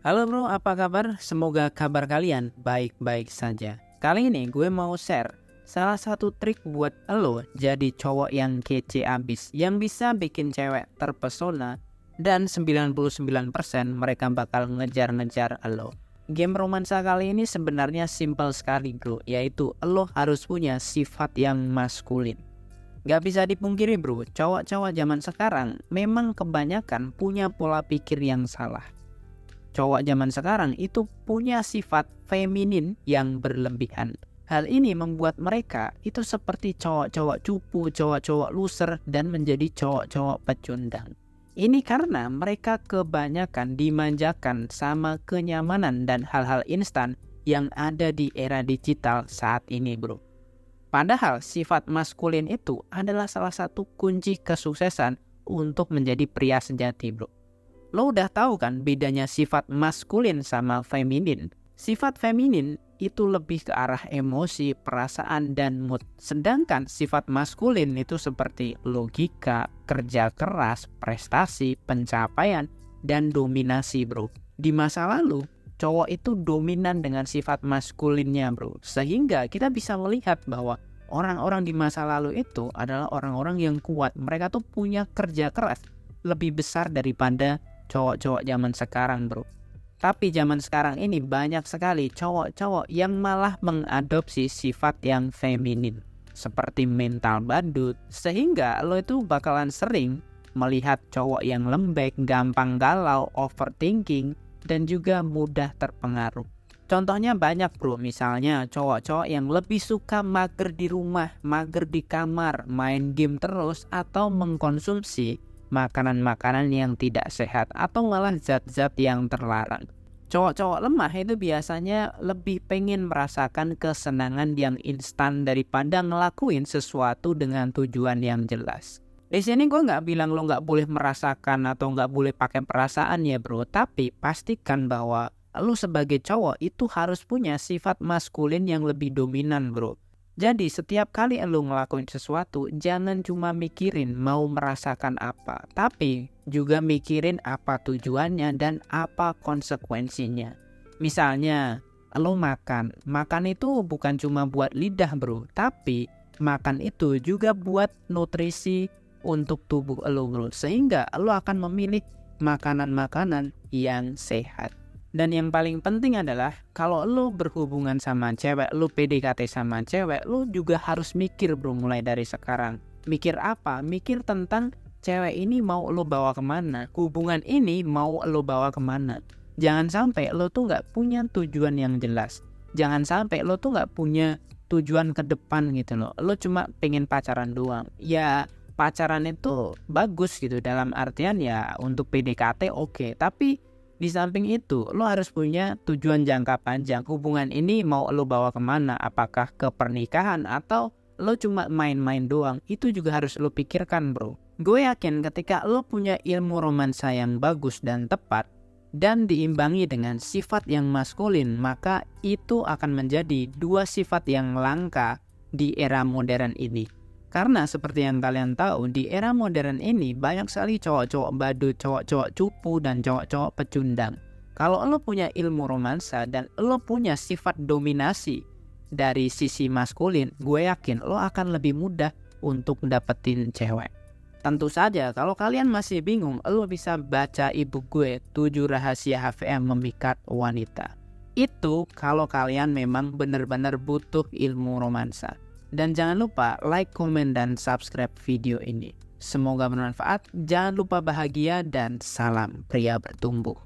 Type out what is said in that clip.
Halo bro, apa kabar? Semoga kabar kalian baik-baik saja. Kali ini gue mau share salah satu trik buat lo jadi cowok yang kece abis, yang bisa bikin cewek terpesona dan 99% mereka bakal ngejar-ngejar lo. Game romansa kali ini sebenarnya simple sekali bro, yaitu lo harus punya sifat yang maskulin. Gak bisa dipungkiri bro, cowok-cowok zaman sekarang memang kebanyakan punya pola pikir yang salah. Cowok zaman sekarang itu punya sifat feminin yang berlebihan. Hal ini membuat mereka itu seperti cowok-cowok cupu, cowok-cowok loser, dan menjadi cowok-cowok pecundang. Ini karena mereka kebanyakan dimanjakan sama kenyamanan dan hal-hal instan yang ada di era digital saat ini bro. Padahal sifat maskulin itu adalah salah satu kunci kesuksesan untuk menjadi pria sejati bro. Lo udah tahu kan bedanya sifat maskulin sama feminin? Sifat feminin itu lebih ke arah emosi, perasaan, dan mood. Sedangkan sifat maskulin itu seperti logika, kerja keras, prestasi, pencapaian, dan dominasi bro. Di masa lalu, cowok itu dominan dengan sifat maskulinnya bro. Sehingga kita bisa melihat bahwa orang-orang di masa lalu itu adalah orang-orang yang kuat. Mereka tuh punya kerja keras lebih besar daripada cowok-cowok zaman sekarang bro. Tapi zaman sekarang ini banyak sekali cowok-cowok yang malah mengadopsi sifat yang feminin seperti mental badut, sehingga lo itu bakalan sering melihat cowok yang lembek, gampang galau, overthinking, dan juga mudah terpengaruh. Contohnya banyak bro, misalnya cowok-cowok yang lebih suka mager di rumah, mager di kamar, main game terus, atau mengkonsumsi makanan-makanan yang tidak sehat atau malah zat-zat yang terlarang. Cowok-cowok lemah itu biasanya lebih pengen merasakan kesenangan yang instan daripada ngelakuin sesuatu dengan tujuan yang jelas. Di sini gue nggak bilang lo nggak boleh merasakan atau nggak boleh pakai perasaan ya bro, tapi pastikan bahwa lo sebagai cowok itu harus punya sifat maskulin yang lebih dominan bro. Jadi setiap kali lo ngelakuin sesuatu, jangan cuma mikirin mau merasakan apa, tapi juga mikirin apa tujuannya dan apa konsekuensinya. Misalnya, lo makan itu bukan cuma buat lidah bro, tapi makan itu juga buat nutrisi untuk tubuh lo bro, sehingga lo akan memilih makanan-makanan yang sehat. Dan yang paling penting adalah kalau lo berhubungan sama cewek, lo PDKT sama cewek, lo juga harus mikir bro mulai dari sekarang. Mikir apa? Mikir tentang cewek ini mau lo bawa kemana, hubungan ini mau lo bawa kemana. Jangan sampai lo tuh gak punya tujuan yang jelas. Jangan sampai lo tuh gak punya tujuan ke depan gitu loh. Lo cuma pengen pacaran doang. Ya pacaran itu bagus gitu, dalam artian ya untuk PDKT oke. Tapi di samping itu, lo harus punya tujuan jangka panjang. Hubungan ini mau lo bawa kemana? Apakah ke pernikahan atau lo cuma main-main doang? Itu juga harus lo pikirkan bro. Gue yakin ketika lo punya ilmu romansa yang bagus dan tepat, dan diimbangi dengan sifat yang maskulin, maka itu akan menjadi dua sifat yang langka di era modern ini. Karena seperti yang kalian tahu, di era modern ini banyak sekali cowok-cowok badut, cowok-cowok cupu, dan cowok-cowok pecundang. Kalau lo punya ilmu romansa dan lo punya sifat dominasi dari sisi maskulin, gue yakin lo akan lebih mudah untuk dapetin cewek. Tentu saja kalau kalian masih bingung, lo bisa baca ebook gue 7 Rahasia HVM Memikat Wanita. Itu kalau kalian memang benar-benar butuh ilmu romansa. Dan jangan lupa like, komen, dan subscribe video ini. Semoga bermanfaat, jangan lupa bahagia, dan salam pria bertumbuh.